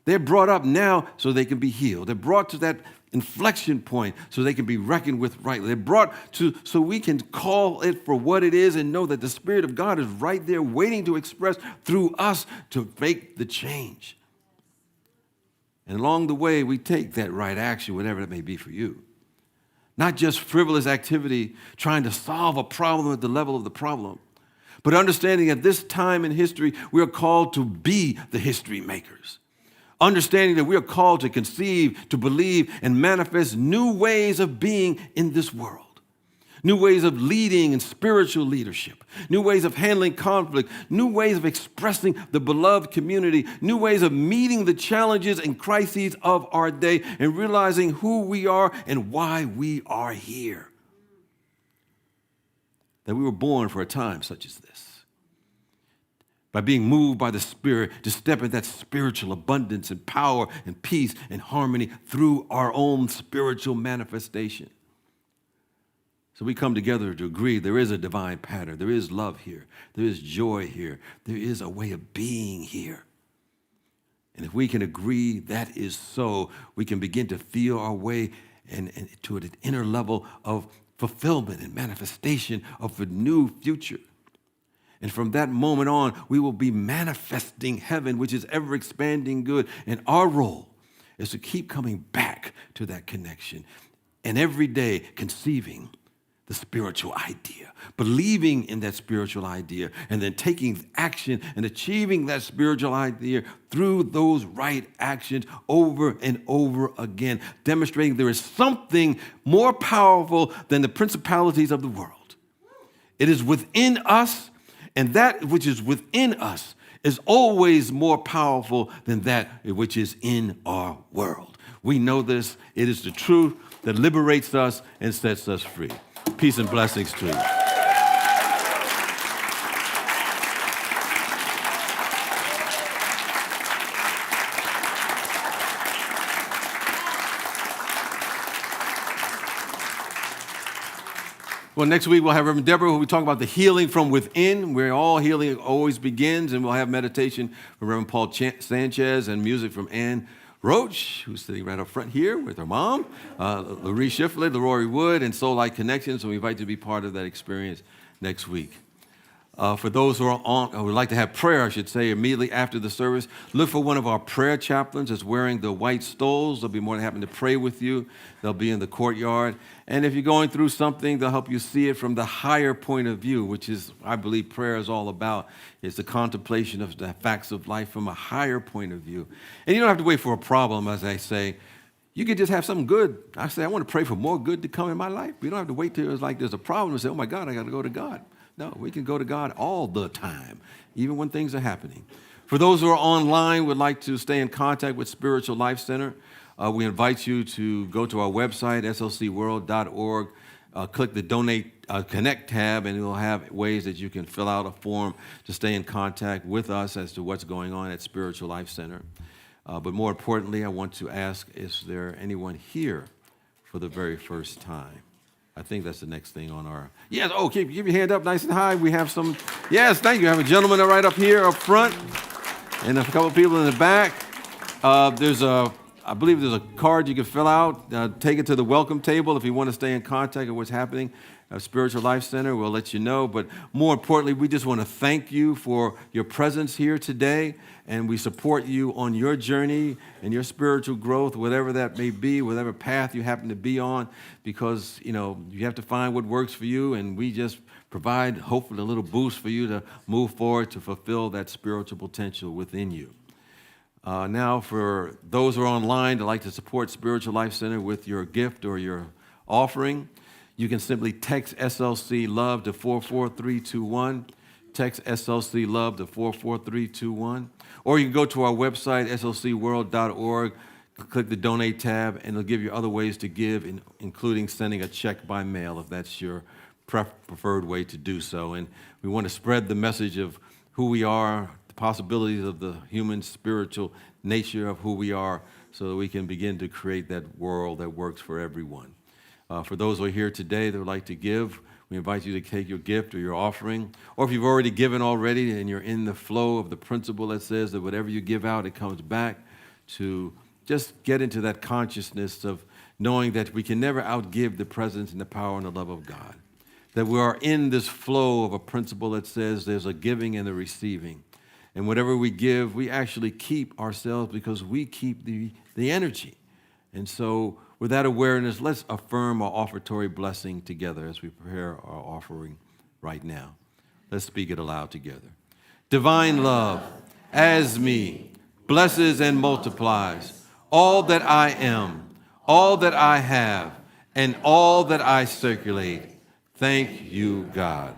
they're brought up now so they can be healed. They're brought to that inflection point so they can be reckoned with rightly. They're brought to so we can call it for what it is and know that the Spirit of God is right there waiting to express through us to make the change. And along the way, we take that right action, whatever it may be for you. Not just frivolous activity trying to solve a problem at the level of the problem, but understanding at this time in history, we are called to be the history makers. Understanding that we are called to conceive, to believe, and manifest new ways of being in this world. New ways of leading and spiritual leadership. New ways of handling conflict. New ways of expressing the beloved community. New ways of meeting the challenges and crises of our day and realizing who we are and why we are here. That we were born for a time such as this. By being moved by the Spirit to step in that spiritual abundance and power and peace and harmony through our own spiritual manifestation. So we come together to agree there is a divine pattern. There is love here. There is joy here. There is a way of being here. And if we can agree that is so, we can begin to feel our way and to an inner level of fulfillment and manifestation of a new future. And from that moment on, we will be manifesting heaven, which is ever-expanding good. And our role is to keep coming back to that connection and every day conceiving the spiritual idea, believing in that spiritual idea, and then taking action and achieving that spiritual idea through those right actions over and over again, demonstrating there is something more powerful than the principalities of the world. It is within us, and that which is within us is always more powerful than that which is in our world. We know this. It is the truth that liberates us and sets us free. Peace and blessings to you. Well, next week we'll have Reverend Deborah, who will talk about the healing from within, where all healing always begins, and we'll have meditation from Reverend Paul Sanchez and music from Ann Roach, who's sitting right up front here with her mom, Laree Schiffler, Leroy Wood, and Soul Light Connections. So we invite you to be part of that experience next week. For those who are on, who would like to have prayer, I should say, immediately after the service, look for one of our prayer chaplains that's wearing the white stoles. They'll be more than happy to pray with you. They'll be in the courtyard. And if you're going through something, they'll help you see it from the higher point of view, which is, I believe, prayer is all about. It's the contemplation of the facts of life from a higher point of view. And you don't have to wait for a problem, as I say. You could just have something good. I say, I want to pray for more good to come in my life. We don't have to wait till it's like there's a problem and say, oh, my God, I got to go to God. No, we can go to God all the time, even when things are happening. For those who are online, would like to stay in contact with Spiritual Life Center, we invite you to go to our website, slcworld.org, click the Donate Connect tab, and it will have ways that you can fill out a form to stay in contact with us as to what's going on at Spiritual Life Center. But more importantly, I want to ask, is there anyone here for the very first time. I think that's the next thing on our, yes, oh, keep your hand up nice and high. We have some, yes, thank you. I have a gentleman right up here up front and a couple people in the back. I believe there's a card you can fill out. Take it to the welcome table if you want to stay in contact with what's happening. Spiritual Life Center, we'll let you know. But more importantly, we just want to thank you for your presence here today. And we support you on your journey and your spiritual growth, whatever that may be, whatever path you happen to be on, because, you have to find what works for you. And we just provide, hopefully, a little boost for you to move forward to fulfill that spiritual potential within you. Now, for those who are online that like to support Spiritual Life Center with your gift or your offering, you can simply text SLC Love to 44321. Text SLC Love to 44321. Or you can go to our website, slcworld.org, click the Donate tab, and it'll give you other ways to give, including sending a check by mail if that's your preferred way to do so. And we want to spread the message of who we are, the possibilities of the human spiritual nature of who we are, so that we can begin to create that world that works for everyone. For those who are here today that would like to give, we invite you to take your gift or your offering. Or if you've already given already and you're in the flow of the principle that says that whatever you give out, it comes back, to just get into that consciousness of knowing that we can never outgive the presence and the power and the love of God. That we are in this flow of a principle that says there's a giving and a receiving. And whatever we give, we actually keep ourselves because we keep the energy. And so with that awareness, let's affirm our offertory blessing together as we prepare our offering right now. Let's speak it aloud together. Divine love, as me, blesses and multiplies all that I am, all that I have, and all that I circulate. Thank you, God.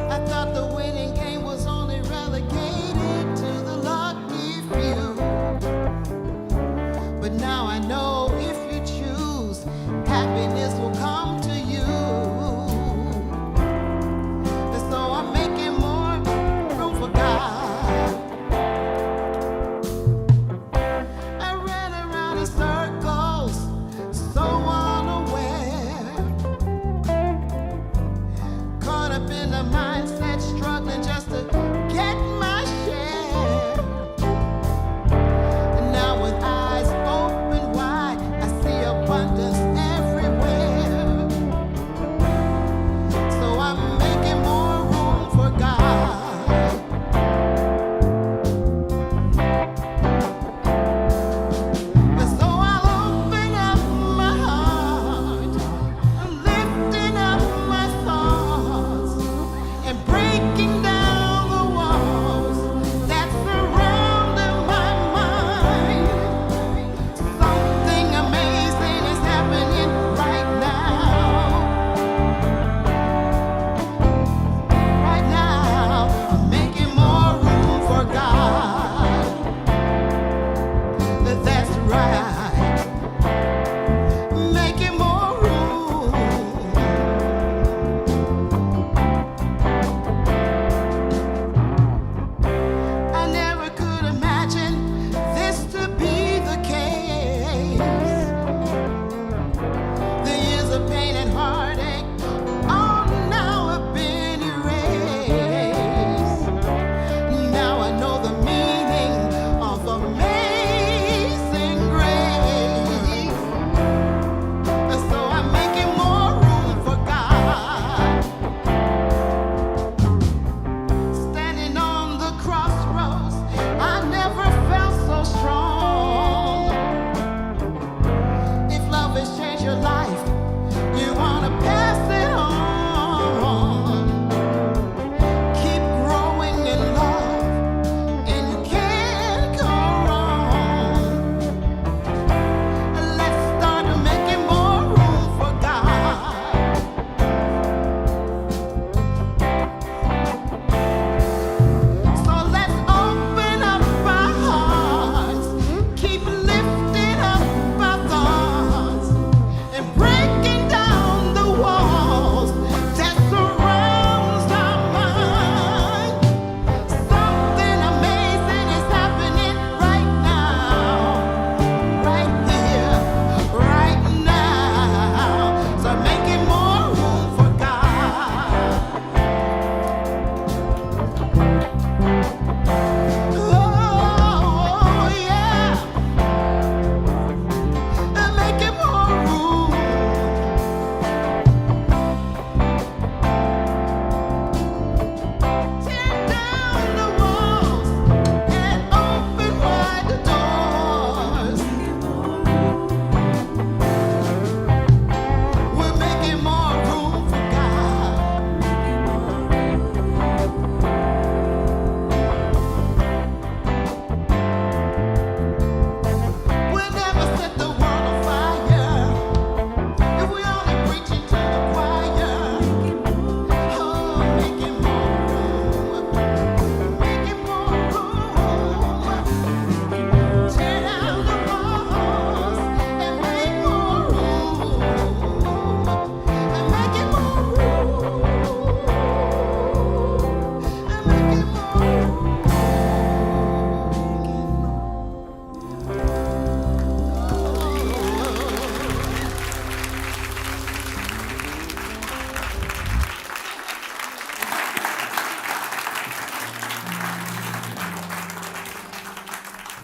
I thought the winning game was only relegated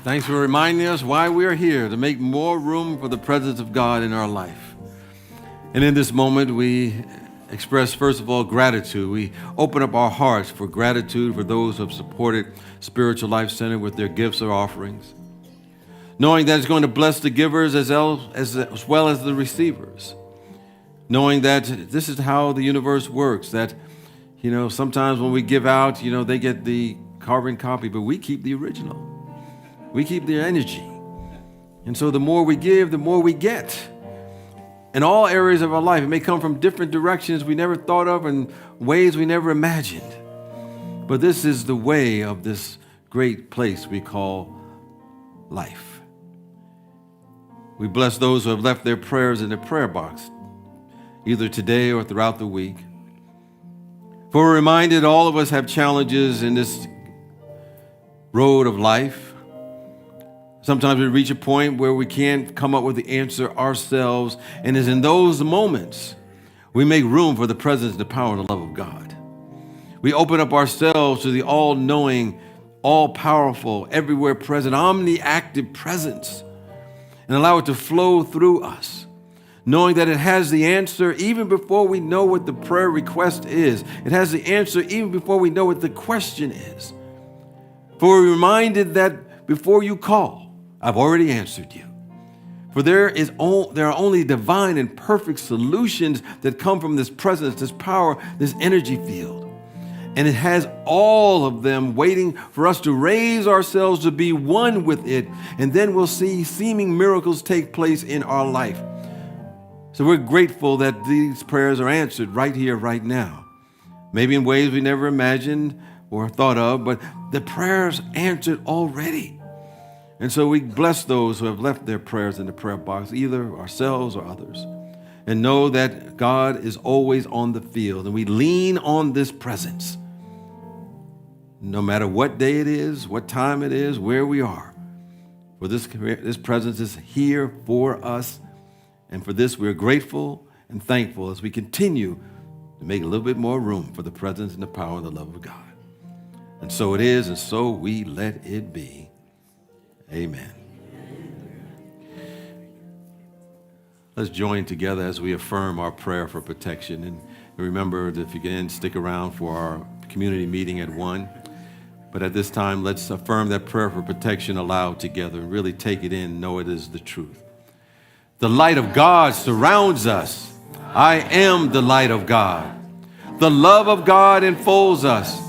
Thanks for reminding us why we're here, to make more room for the presence of God in our life. And in this moment, we express, first of all, gratitude. We open up our hearts for gratitude for those who have supported Spiritual Life Center with their gifts or offerings, knowing that it's going to bless the givers as well as the receivers, knowing that this is how the universe works, that, sometimes when we give out, they get the carbon copy, but we keep the original. We keep the energy. And so the more we give, the more we get. In all areas of our life, it may come from different directions we never thought of and ways we never imagined. But this is the way of this great place we call life. We bless those who have left their prayers in the prayer box, either today or throughout the week. For we're reminded all of us have challenges in this road of life. Sometimes we reach a point where we can't come up with the answer ourselves, and it's in those moments we make room for the presence, the power, and the love of God. We open up ourselves to the all-knowing, all-powerful, everywhere present, omni-active presence, and allow it to flow through us, knowing that it has the answer even before we know what the prayer request is. It has the answer even before we know what the question is. For we're reminded that before you call, I've already answered you. For there are only divine and perfect solutions that come from this presence, this power, this energy field. And it has all of them waiting for us to raise ourselves to be one with it, and then we'll see seeming miracles take place in our life. So we're grateful that these prayers are answered right here, right now. Maybe in ways we never imagined or thought of, but the prayers answered already. And so we bless those who have left their prayers in the prayer box, either ourselves or others, and know that God is always on the field, and we lean on this presence. No matter what day it is, what time it is, where we are, for this presence is here for us, and for this we're grateful and thankful as we continue to make a little bit more room for the presence and the power and the love of God. And so it is, and so we let it be. Amen. Let's join together as we affirm our prayer for protection. And remember, that if you can, stick around for our community meeting at 1. But at this time, let's affirm that prayer for protection aloud together and really take it in, know it is the truth. The light of God surrounds us. I am the light of God. The love of God enfolds us.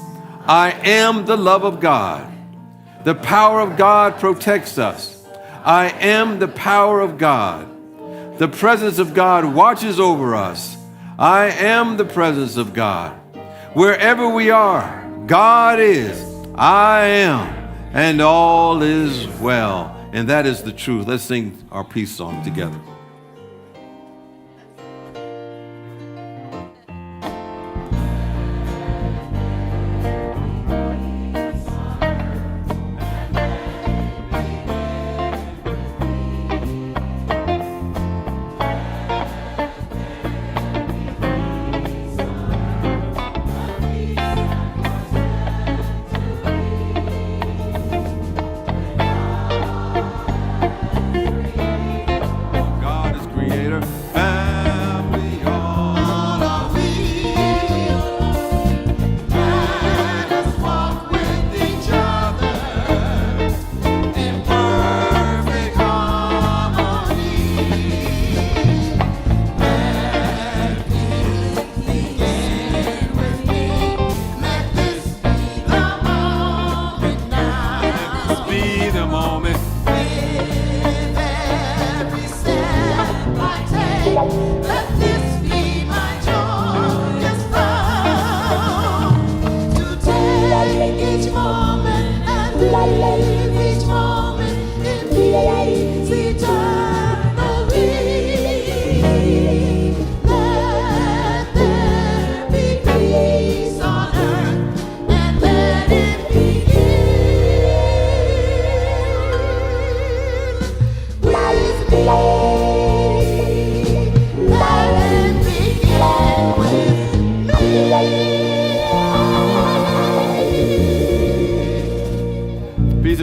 I am the love of God. The power of God protects us. I am the power of God. The presence of God watches over us. I am the presence of God. Wherever we are, God is. I am, and all is well. And that is the truth. Let's sing our peace song together.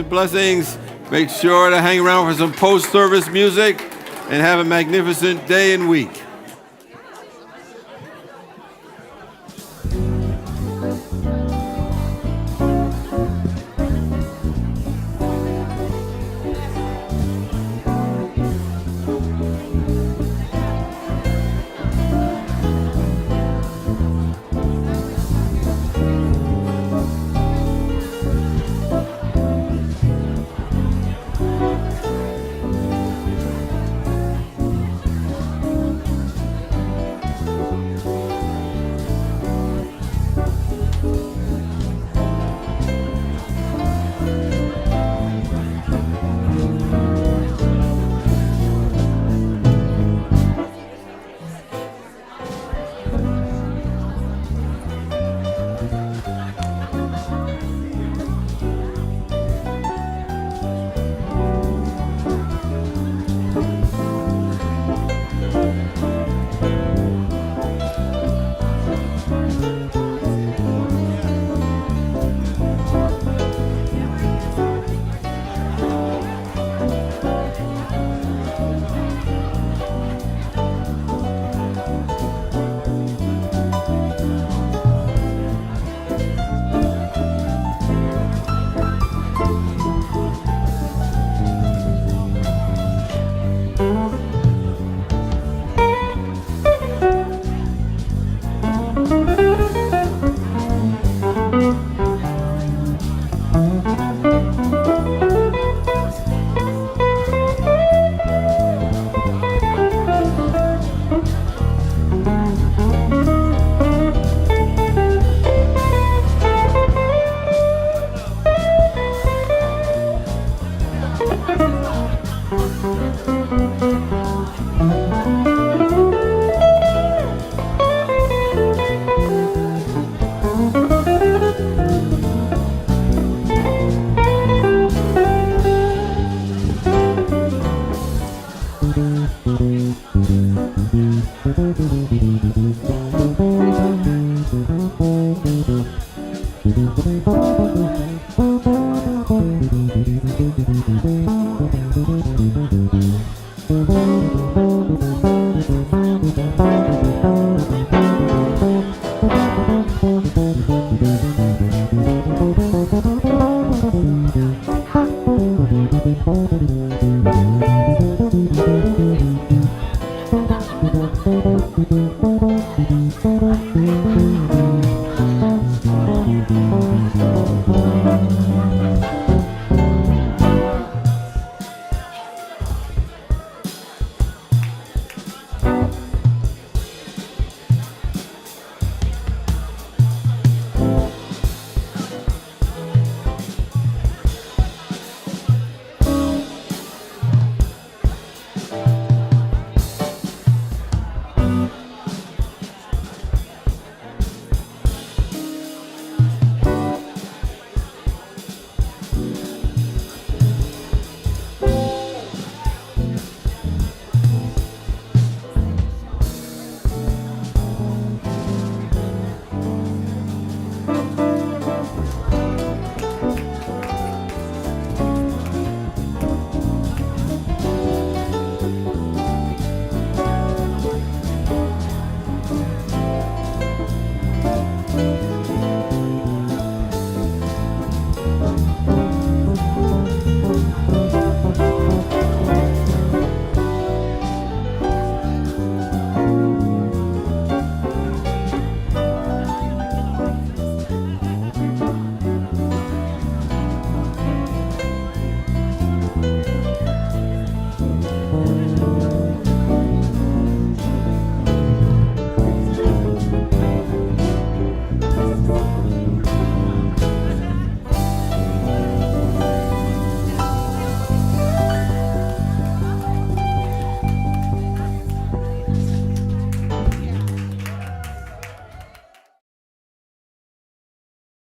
Blessings. Make sure to hang around for some post-service music and have a magnificent day and week.